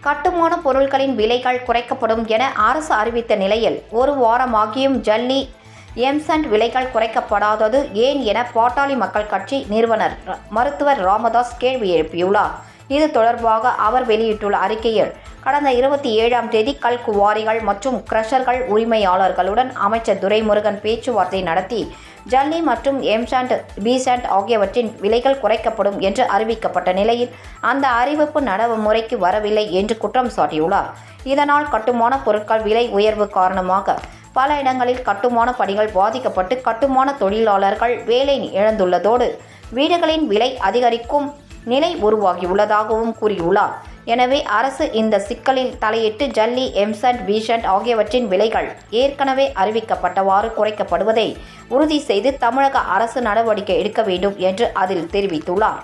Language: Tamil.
கட்டுமான பொருட்களின் விலைகள் குறைக்கப்படும் என அரசு அறிவித்த நிலையில் ஒரு வாரமாகியும் ஜல்லி எம்சாண்ட் விலைகள் குறைக்கப்படாதது ஏன் என பாட்டாளி மக்கள் கட்சி நிறுவனர் மருத்துவர் ராமதாஸ் கேள்வி எழுப்பியுள்ளார். இது தொடர்பாக அவர் வெளியிட்டுள்ள அறிக்கையில், கடந்த 27ஆம் தேதி கல் குவாரிகள் மற்றும் கிரஷர்கள் உரிமையாளர்களுடன் அமைச்சர் துரைமுருகன் பேச்சுவார்த்தை நடத்தி ஜல்லி மற்றும் எம்சாண்ட் பிசாண்ட் ஆகியவற்றின் விலைகள் குறைக்கப்படும் என்று அறிவிக்கப்பட்ட நிலையில் அந்த அறிவிப்பு நடைமுறைக்கு வரவில்லை என்று குற்றம் சாட்டியுள்ளார். இதனால் கட்டுமான பொருட்கள் விலை உயர்வு காரணமாக பல இடங்களில் கட்டுமான பணிகள் பாதிக்கப்பட்டு கட்டுமான தொழிலாளர்கள் வேலை இழந்துள்ளதோடு வீடுகளின் விலை அதிகரிக்கும் நிலை உருவாகியுள்ளதாகவும் கூறியுள்ளார். எனவே அரசு இந்த சிக்கலில் தலையிட்டு ஜல்லி எம்சாண்ட் பிசாண்ட் ஆகியவற்றின் விலைகள் ஏற்கனவே அறிவிக்கப்பட்டவாறு குறைக்கப்படுவதை உறுதி செய்து தமிழக அரசு நடவடிக்கை எடுக்க வேண்டும் என்று அதில் தெரிவித்துள்ளார்.